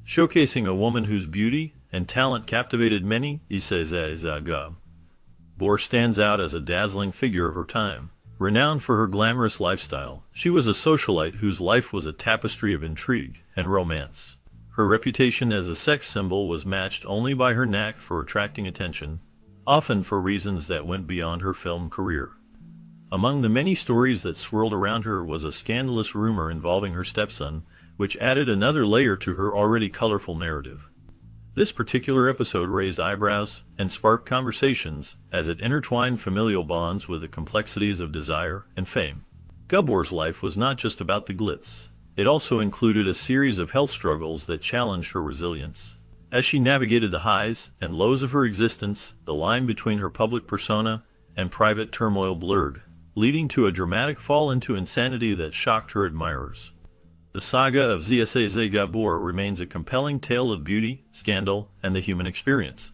showcasing a woman whose beauty and talent captivated many. Gabor stands out as a dazzling figure of her time. Renowned for her glamorous lifestyle, she was a socialite whose life was a tapestry of intrigue and romance. Her reputation as a sex symbol was matched only by her knack for attracting attention, often for reasons that went beyond her film career. Among the many stories that swirled around her was a scandalous rumor involving her stepson, which added another layer to her already colorful narrative. This particular episode raised eyebrows and sparked conversations as it intertwined familial bonds with the complexities of desire and fame. Gabor's life was not just about the glitz. It also included a series of health struggles that challenged her resilience. As she navigated the highs and lows of her existence, the line between her public persona and private turmoil blurred, leading to a dramatic fall into insanity that shocked her admirers. The saga of Gabor remains a compelling tale of beauty, scandal, and the human experience.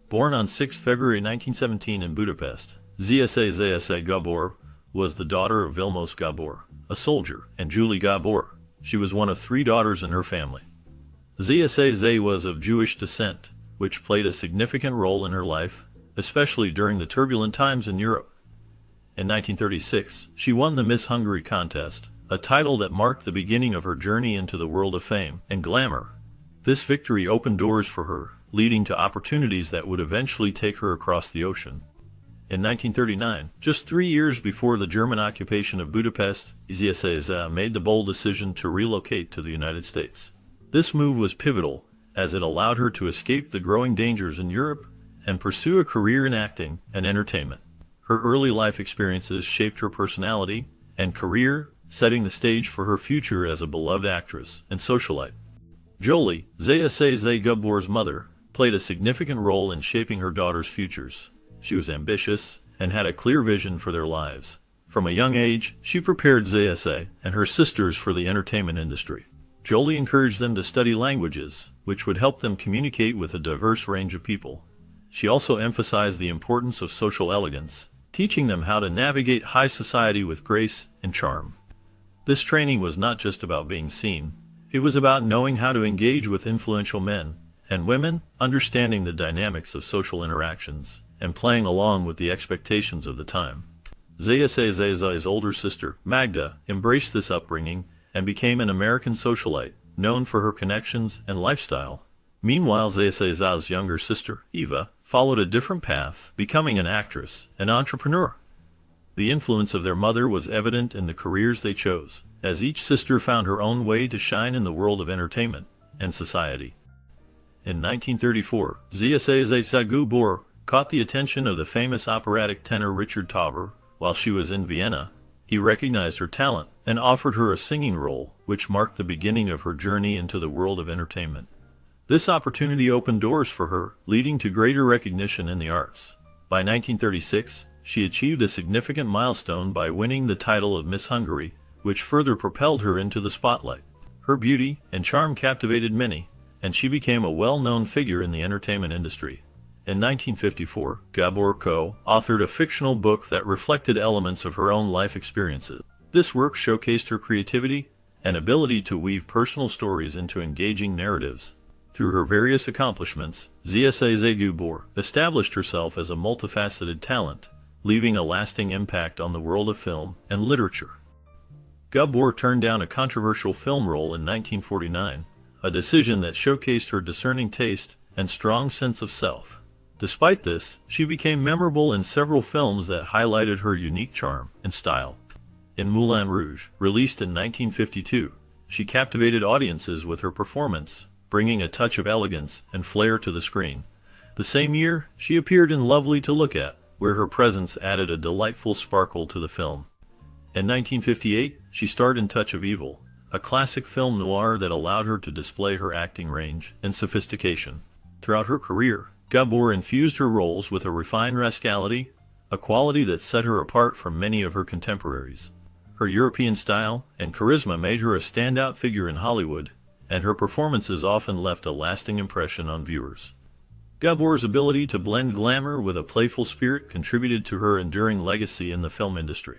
Born on 6 February 1917 in Budapest, Gabor was the daughter of Vilmos Gabor, a soldier, and Julie Gabor. She was one of 3 daughters in her family. Zsa was of Jewish descent, which played a significant role in her life, especially during the turbulent times in Europe. In 1936, she won the Miss Hungary contest, a title that marked the beginning of her journey into the world of fame and glamour. This victory opened doors for her, leading to opportunities that would eventually take her across the ocean. In 1939, just 3 years before the German occupation of Budapest, Zsa made the bold decision to relocate to the United States. This move was pivotal, as it allowed her to escape the growing dangers in Europe and pursue a career in acting and entertainment. Her early life experiences shaped her personality and career, setting the stage for her future as a beloved actress and socialite. Jolie, Zsa Gabor's mother, played a significant role in shaping her daughter's futures. She was ambitious and had a clear vision for their lives. From a young age, she prepared Zsa and her sisters for the entertainment industry. Jolie encouraged them to study languages, which would help them communicate with a diverse range of people. She also emphasized the importance of social elegance, teaching them how to navigate high society with grace and charm. This training was not just about being seen. It was about knowing how to engage with influential men and women, understanding the dynamics of social interactions, and playing along with the expectations of the time. Zsa's older sister, Magda, embraced this upbringing and became an American socialite, known for her connections and lifestyle. Meanwhile, Zsa's younger sister, Eva, followed a different path, becoming an actress and entrepreneur. The influence of their mother was evident in the careers they chose, as each sister found her own way to shine in the world of entertainment and society. In 1934, Zsa Gabor caught the attention of the famous operatic tenor Richard Tauber. While she was in Vienna, he recognized her talent and offered her a singing role, which marked the beginning of her journey into the world of entertainment. This opportunity opened doors for her, leading to greater recognition in the arts. By 1936, she achieved a significant milestone by winning the title of Miss Hungary, which further propelled her into the spotlight. Her beauty and charm captivated many, and she became a well-known figure in the entertainment industry. In 1954, Gabor co-authored a fictional book that reflected elements of her own life experiences. This work showcased her creativity and ability to weave personal stories into engaging narratives. Through her various accomplishments, Zsa Gabor established herself as a multifaceted talent, leaving a lasting impact on the world of film and literature. Gabor turned down a controversial film role in 1949, a decision that showcased her discerning taste and strong sense of self. Despite this, she became memorable in several films that highlighted her unique charm and style. In Moulin Rouge, released in 1952, she captivated audiences with her performance, bringing a touch of elegance and flair to the screen. The same year, she appeared in Lovely to Look At, where her presence added a delightful sparkle to the film. In 1958, she starred in Touch of Evil, a classic film noir that allowed her to display her acting range and sophistication. Throughout her career, Gabor infused her roles with a refined rascality, a quality that set her apart from many of her contemporaries. Her European style and charisma made her a standout figure in Hollywood, and her performances often left a lasting impression on viewers. Gabor's ability to blend glamour with a playful spirit contributed to her enduring legacy in the film industry.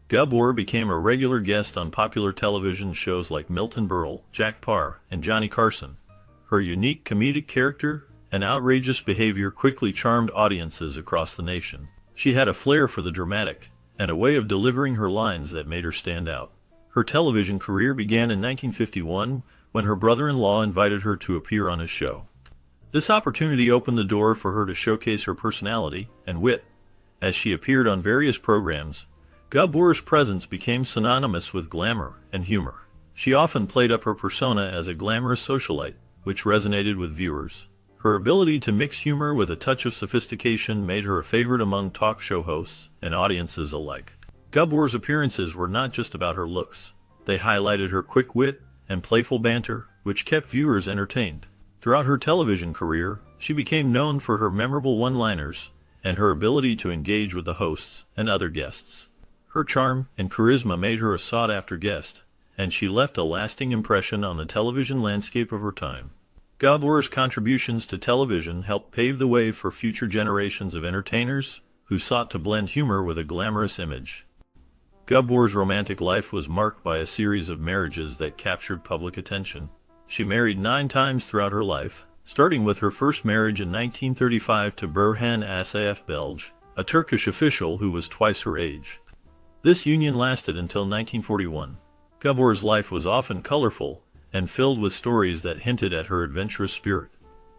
Gabor became a regular guest on popular television shows like Milton Berle, Jack Parr, and Johnny Carson. Her unique comedic character and outrageous behavior quickly charmed audiences across the nation. She had a flair for the dramatic and a way of delivering her lines that made her stand out. Her television career began in 1951 when her brother-in-law invited her to appear on his show. This opportunity opened the door for her to showcase her personality and wit. As she appeared on various programs, Gabor's presence became synonymous with glamour and humor. She often played up her persona as a glamorous socialite, which resonated with viewers. Her ability to mix humor with a touch of sophistication made her a favorite among talk show hosts and audiences alike. Gabor's appearances were not just about her looks. They highlighted her quick wit and playful banter, which kept viewers entertained. Throughout her television career, she became known for her memorable one-liners and her ability to engage with the hosts and other guests. Her charm and charisma made her a sought-after guest, and she left a lasting impression on the television landscape of her time. Gabor's contributions to television helped pave the way for future generations of entertainers who sought to blend humor with a glamorous image. Gabor's romantic life was marked by a series of marriages that captured public attention. She married 9 times throughout her life, starting with her first marriage in 1935 to Burhan Asaf Belge, a Turkish official who was twice her age. This union lasted until 1941. Gabor's life was often colorful and filled with stories that hinted at her adventurous spirit.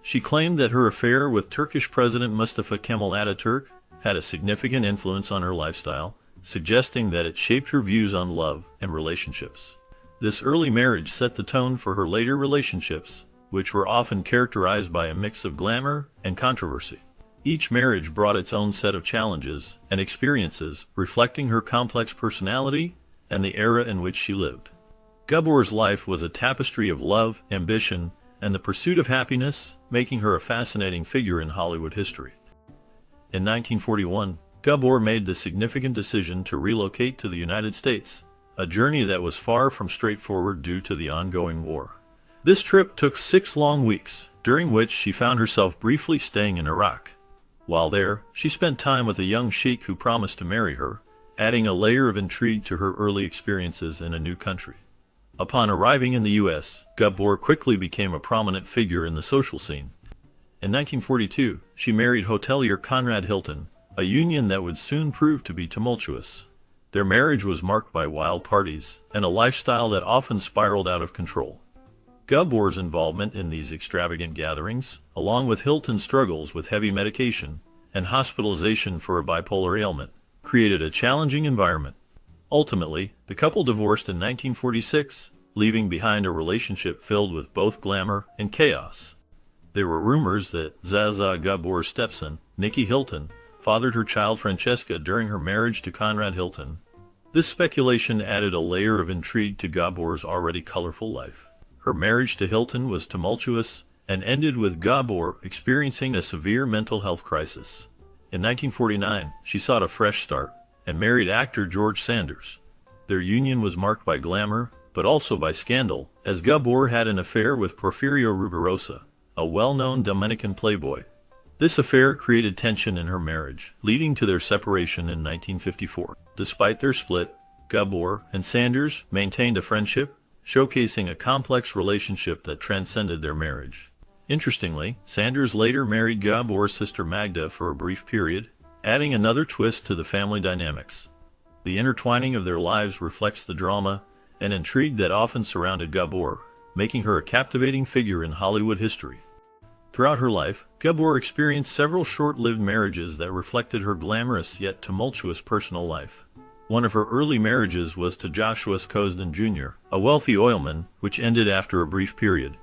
She claimed that her affair with Turkish President Mustafa Kemal Ataturk had a significant influence on her lifestyle, suggesting that it shaped her views on love and relationships. This early marriage set the tone for her later relationships, which were often characterized by a mix of glamour and controversy. Each marriage brought its own set of challenges and experiences, reflecting her complex personality and the era in which she lived. Gabor's life was a tapestry of love, ambition, and the pursuit of happiness, making her a fascinating figure in Hollywood history. In 1941, Gabor made the significant decision to relocate to the United States, a journey that was far from straightforward due to the ongoing war. This trip took 6 long weeks, during which she found herself briefly staying in Iraq. While there, she spent time with a young sheik who promised to marry her, adding a layer of intrigue to her early experiences in a new country. Upon arriving in the U.S., Gabor quickly became a prominent figure in the social scene. In 1942, she married hotelier Conrad Hilton, a union that would soon prove to be tumultuous. Their marriage was marked by wild parties and a lifestyle that often spiraled out of control. Gabor's involvement in these extravagant gatherings, along with Hilton's struggles with heavy medication and hospitalization for a bipolar ailment, created a challenging environment. Ultimately, the couple divorced in 1946, leaving behind a relationship filled with both glamour and chaos. There were rumors that Zaza Gabor's stepson, Nikki Hilton, fathered her child Francesca during her marriage to Conrad Hilton. This speculation added a layer of intrigue to Gabor's already colorful life. Her marriage to Hilton was tumultuous and ended with Gabor experiencing a severe mental health crisis. In 1949, she sought a fresh start and married actor George Sanders. Their union was marked by glamour, but also by scandal, as Gabor had an affair with Porfirio Rubirosa, a well-known Dominican playboy. This affair created tension in her marriage, leading to their separation in 1954. Despite their split, Gabor and Sanders maintained a friendship, showcasing a complex relationship that transcended their marriage. Interestingly, Sanders later married Gabor's sister Magda for a brief period, adding another twist to the family dynamics. The intertwining of their lives reflects the drama and intrigue that often surrounded Gabor, making her a captivating figure in Hollywood history. Throughout her life, Gabor experienced several short-lived marriages that reflected her glamorous yet tumultuous personal life. One of her early marriages was to Joshua Cosden Jr., a wealthy oilman, which ended after a brief period.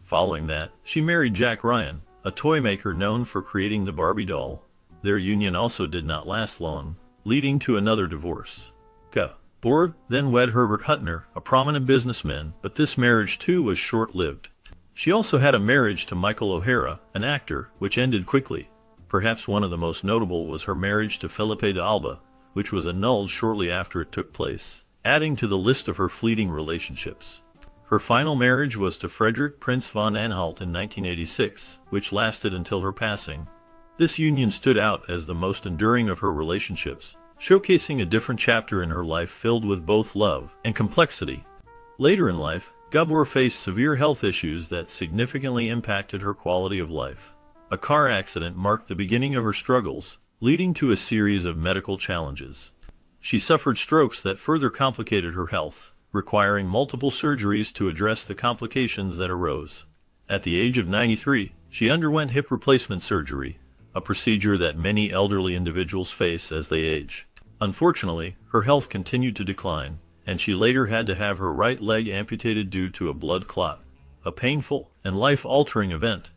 Following that, she married Jack Ryan, a toy maker known for creating the Barbie doll. Their union also did not last long, leading to another divorce. Gabor then wed Herbert Huttner, a prominent businessman, but this marriage too was short-lived. She also had a marriage to Michael O'Hara, an actor, which ended quickly. Perhaps one of the most notable was her marriage to Felipe de Alba, which was annulled shortly after it took place, adding to the list of her fleeting relationships. Her final marriage was to Frederick Prince von Anhalt in 1986, which lasted until her passing. This union stood out as the most enduring of her relationships, showcasing a different chapter in her life filled with both love and complexity. Later in life, Gabor faced severe health issues that significantly impacted her quality of life. A car accident marked the beginning of her struggles, leading to a series of medical challenges. She suffered strokes that further complicated her health, requiring multiple surgeries to address the complications that arose. At the age of 93, she underwent hip replacement surgery, a procedure that many elderly individuals face as they age. Unfortunately, her health continued to decline, and she later had to have her right leg amputated due to a blood clot, a painful and life-altering event.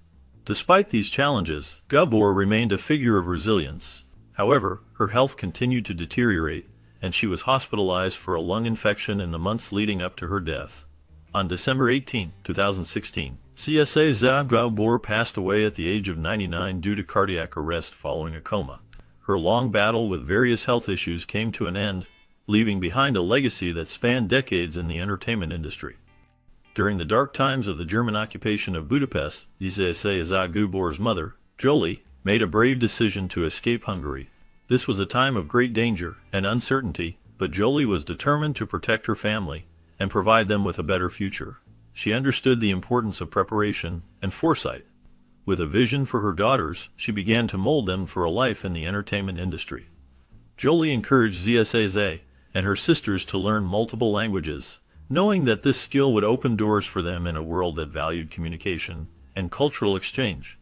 Despite these challenges, Gabor remained a figure of resilience. However, her health continued to deteriorate, and she was hospitalized for a lung infection in the months leading up to her death. On December 18, 2016, CSA Gabor passed away at the age of 99 due to cardiac arrest following a coma. Her long battle with various health issues came to an end, leaving behind a legacy that spanned decades in the entertainment industry. During the dark times of the German occupation of Budapest, CSA Gabor's mother, Jolie, made a brave decision to escape Hungary. This was a time of great danger and uncertainty, but Jolie was determined to protect her family and provide them with a better future. She understood the importance of preparation and foresight. With a vision for her daughters, she began to mold them for a life in the entertainment industry. Jolie encouraged ZSA and her sisters to learn multiple languages, knowing that this skill would open doors for them in a world that valued communication and cultural exchange.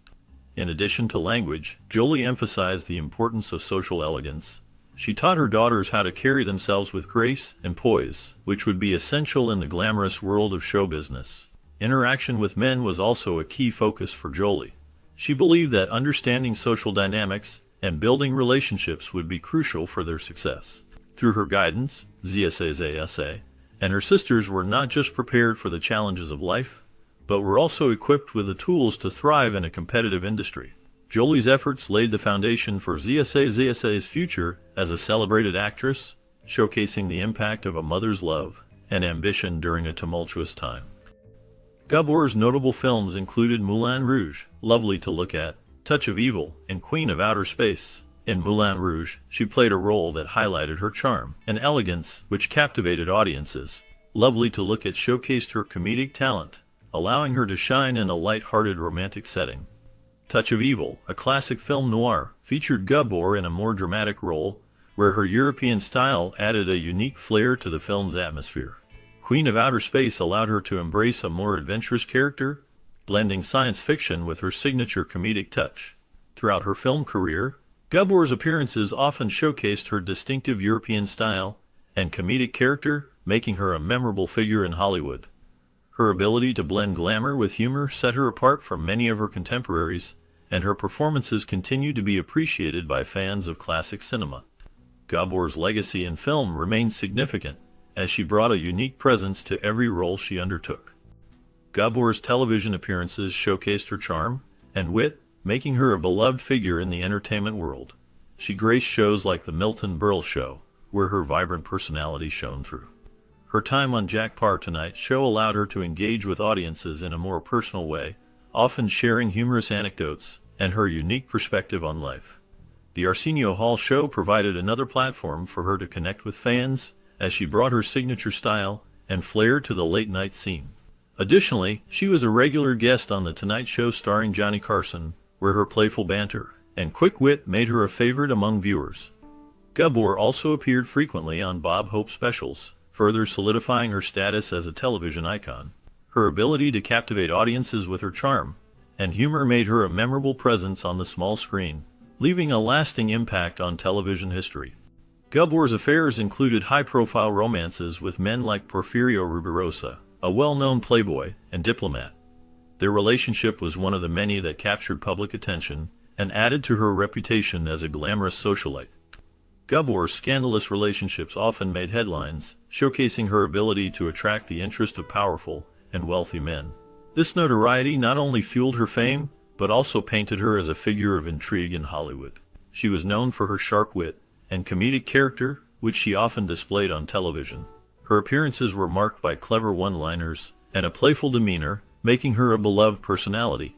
In addition to language, Jolie emphasized the importance of social elegance. She taught her daughters how to carry themselves with grace and poise, which would be essential in the glamorous world of show business. Interaction with men was also a key focus for Jolie. She believed that understanding social dynamics and building relationships would be crucial for their success. Through her guidance, ZSA and her sisters were not just prepared for the challenges of life, but were also equipped with the tools to thrive in a competitive industry. Jolie's efforts laid the foundation for ZSA's future as a celebrated actress, showcasing the impact of a mother's love and ambition during a tumultuous time. Gabor's notable films included Moulin Rouge, Lovely to Look At, Touch of Evil, and Queen of Outer Space. In Moulin Rouge, she played a role that highlighted her charm and elegance, which captivated audiences. Lovely to Look At showcased her comedic talent, allowing her to shine in a light-hearted romantic setting. Touch of Evil, a classic film noir, featured Gabor in a more dramatic role, where her European style added a unique flair to the film's atmosphere. Queen of Outer Space allowed her to embrace a more adventurous character, blending science fiction with her signature comedic touch. Throughout her film career, Gabor's appearances often showcased her distinctive European style and comedic character, making her a memorable figure in Hollywood. Her ability to blend glamour with humor set her apart from many of her contemporaries, and her performances continue to be appreciated by fans of classic cinema. Gabor's legacy in film remains significant, as she brought a unique presence to every role she undertook. Gabor's television appearances showcased her charm and wit, making her a beloved figure in the entertainment world. She graced shows like The Milton Berle Show, where her vibrant personality shone through. Her time on Jack Paar Tonight show allowed her to engage with audiences in a more personal way, often sharing humorous anecdotes and her unique perspective on life. The Arsenio Hall show provided another platform for her to connect with fans, as she brought her signature style and flair to the late-night scene. Additionally, she was a regular guest on The Tonight Show starring Johnny Carson, where her playful banter and quick wit made her a favorite among viewers. Gabor also appeared frequently on Bob Hope specials, further solidifying her status as a television icon. Her ability to captivate audiences with her charm and humor made her a memorable presence on the small screen, leaving a lasting impact on television history. Gabor's affairs included high-profile romances with men like Porfirio Rubirosa, a well-known playboy and diplomat. Their relationship was one of the many that captured public attention and added to her reputation as a glamorous socialite. Gabor's scandalous relationships often made headlines, showcasing her ability to attract the interest of powerful and wealthy men. This notoriety not only fueled her fame, but also painted her as a figure of intrigue in Hollywood. She was known for her sharp wit and comedic character, which she often displayed on television. Her appearances were marked by clever one-liners and a playful demeanor, making her a beloved personality.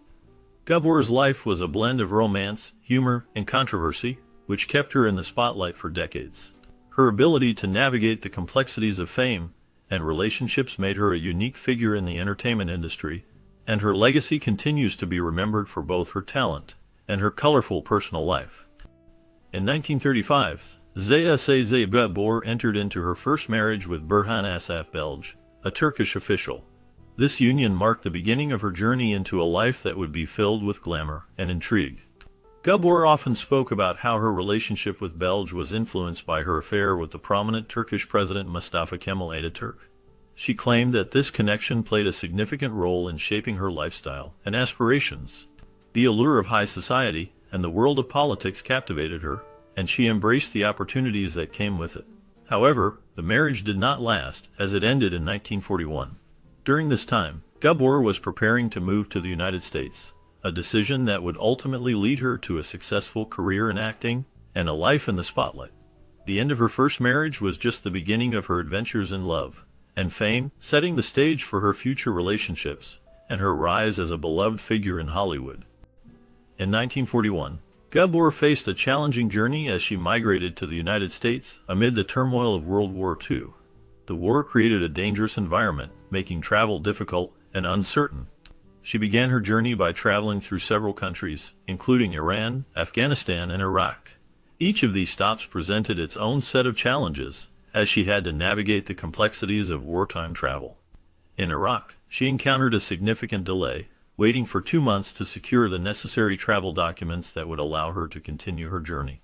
Gabor's life was a blend of romance, humor, and controversy, which kept her in the spotlight for decades. Her ability to navigate the complexities of fame and relationships made her a unique figure in the entertainment industry, and her legacy continues to be remembered for both her talent and her colorful personal life. In 1935, Zsa Gabor entered into her first marriage with Burhan Asaf Belge, a Turkish official. This union marked the beginning of her journey into a life that would be filled with glamour and intrigue. Gabor often spoke about how her relationship with Belge was influenced by her affair with the prominent Turkish president Mustafa Kemal Ataturk. She claimed that this connection played a significant role in shaping her lifestyle and aspirations. The allure of high society and the world of politics captivated her, and she embraced the opportunities that came with it. However, the marriage did not last, as it ended in 1941. During this time, Gabor was preparing to move to the United States, a decision that would ultimately lead her to a successful career in acting and a life in the spotlight. The end of her first marriage was just the beginning of her adventures in love and fame, setting the stage for her future relationships and her rise as a beloved figure in Hollywood. In 1941, Gabor faced a challenging journey as she migrated to the United States amid the turmoil of World War II. The war created a dangerous environment, making travel difficult and uncertain. She began her journey by traveling through several countries, including Iran, Afghanistan, and Iraq. Each of these stops presented its own set of challenges, as she had to navigate the complexities of wartime travel. In Iraq, she encountered a significant delay, waiting for 2 months to secure the necessary travel documents that would allow her to continue her journey.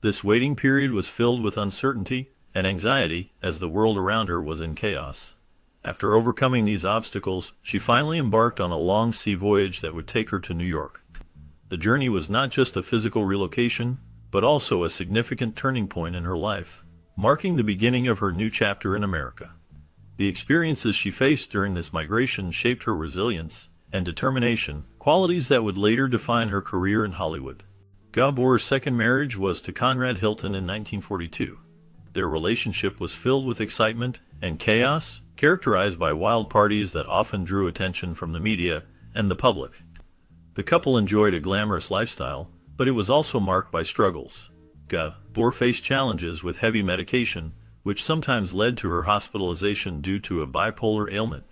This waiting period was filled with uncertainty and anxiety, as the world around her was in chaos. After overcoming these obstacles, she finally embarked on a long sea voyage that would take her to New York. The journey was not just a physical relocation, but also a significant turning point in her life, marking the beginning of her new chapter in America. The experiences she faced during this migration shaped her resilience and determination, qualities that would later define her career in Hollywood. Gabor's second marriage was to Conrad Hilton in 1942. Their relationship was filled with excitement and chaos, characterized by wild parties that often drew attention from the media and the public. The couple enjoyed a glamorous lifestyle, but it was also marked by struggles. Gabor faced challenges with heavy medication, which sometimes led to her hospitalization due to a bipolar ailment.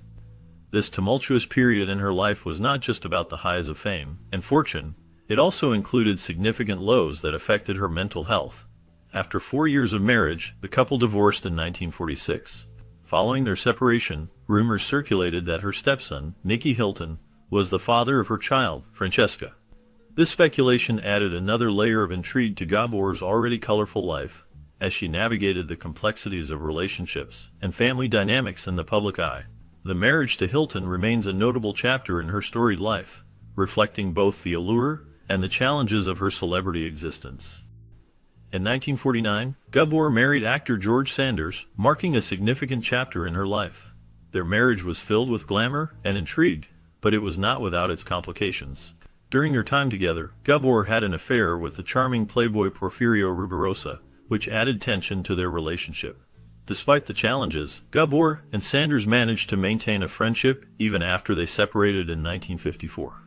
This tumultuous period in her life was not just about the highs of fame and fortune, it also included significant lows that affected her mental health. After 4 years of marriage, the couple divorced in 1946. Following their separation, rumors circulated that her stepson, Nicky Hilton, was the father of her child, Francesca. This speculation added another layer of intrigue to Gabor's already colorful life, as she navigated the complexities of relationships and family dynamics in the public eye. The marriage to Hilton remains a notable chapter in her storied life, reflecting both the allure and the challenges of her celebrity existence. In 1949, Gabor married actor George Sanders, marking a significant chapter in her life. Their marriage was filled with glamour and intrigue, but it was not without its complications. During their time together, Gabor had an affair with the charming playboy Porfirio Rubirosa, which added tension to their relationship. Despite the challenges, Gabor and Sanders managed to maintain a friendship even after they separated in 1954.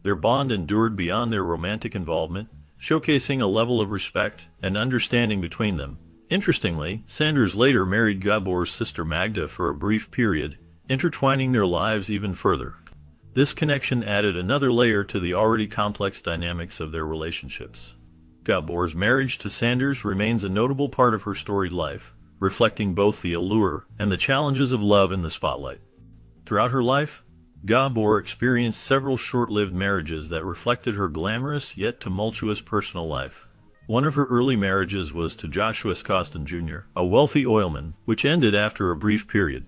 Their bond endured beyond their romantic involvement, showcasing a level of respect and understanding between them. Interestingly, Sanders later married Gabor's sister Magda for a brief period, intertwining their lives even further. This connection added another layer to the already complex dynamics of their relationships. Gabor's marriage to Sanders remains a notable part of her storied life, reflecting both the allure and the challenges of love in the spotlight. Throughout her life, Gabor experienced several short-lived marriages that reflected her glamorous yet tumultuous personal life. One of her early marriages was to Joshua Costin Jr., a wealthy oilman, which ended after a brief period.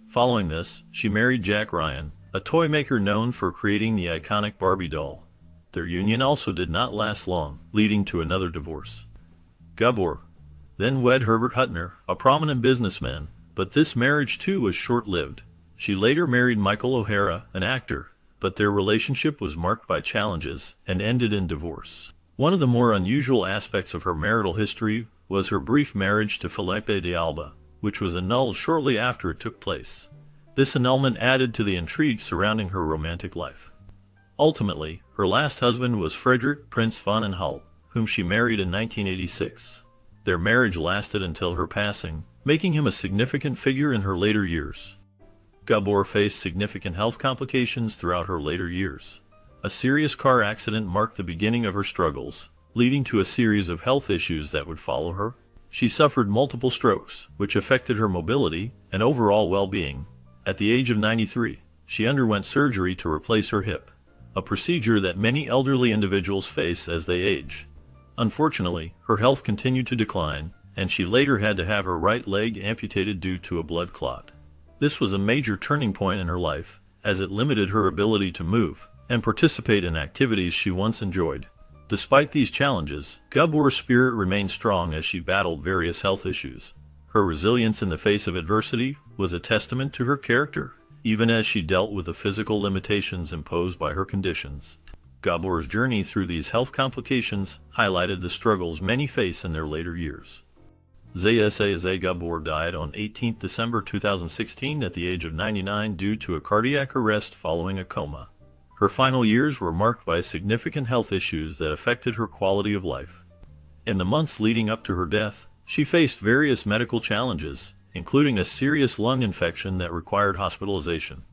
Following this, she married Jack Ryan, a toy maker known for creating the iconic Barbie doll. Their union also did not last long, leading to another divorce. Gabor then wed Herbert Huttner, a prominent businessman, but this marriage too was short-lived. She later married Michael O'Hara, an actor, but their relationship was marked by challenges and ended in divorce. One of the more unusual aspects of her marital history was her brief marriage to Felipe de Alba, which was annulled shortly after it took place. This annulment added to the intrigue surrounding her romantic life. Ultimately, her last husband was Frederick Prince von Anhalt, whom she married in 1986. Their marriage lasted until her passing, making him a significant figure in her later years. Gabor faced significant health complications throughout her later years. A serious car accident marked the beginning of her struggles, leading to a series of health issues that would follow her. She suffered multiple strokes, which affected her mobility and overall well-being. At the age of 93, she underwent surgery to replace her hip, a procedure that many elderly individuals face as they age. Unfortunately, her health continued to decline, and she later had to have her right leg amputated due to a blood clot. This was a major turning point in her life, as it limited her ability to move and participate in activities she once enjoyed. Despite these challenges, Gabor's spirit remained strong as she battled various health issues. Her resilience in the face of adversity was a testament to her character, even as she dealt with the physical limitations imposed by her conditions. Gabor's journey through these health complications highlighted the struggles many face in their later years. Gabor died on 18 December 2016 at the age of 99 due to a cardiac arrest following a coma. Her final years were marked by significant health issues that affected her quality of life. In the months leading up to her death, she faced various medical challenges, including a serious lung infection that required hospitalization.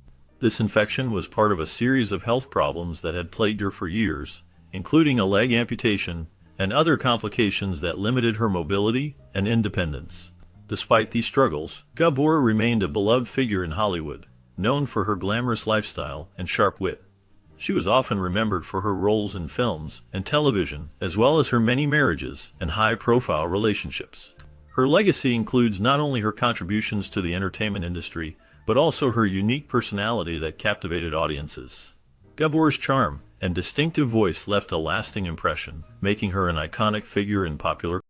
This infection was part of a series of health problems that had plagued her for years, including a leg amputation and other complications that limited her mobility and independence. Despite these struggles, Gabor remained a beloved figure in Hollywood, known for her glamorous lifestyle and sharp wit. She was often remembered for her roles in films and television, as well as her many marriages and high-profile relationships. Her legacy includes not only her contributions to the entertainment industry, but also her unique personality that captivated audiences. Gabor's charm and distinctive voice left a lasting impression, making her an iconic figure in popular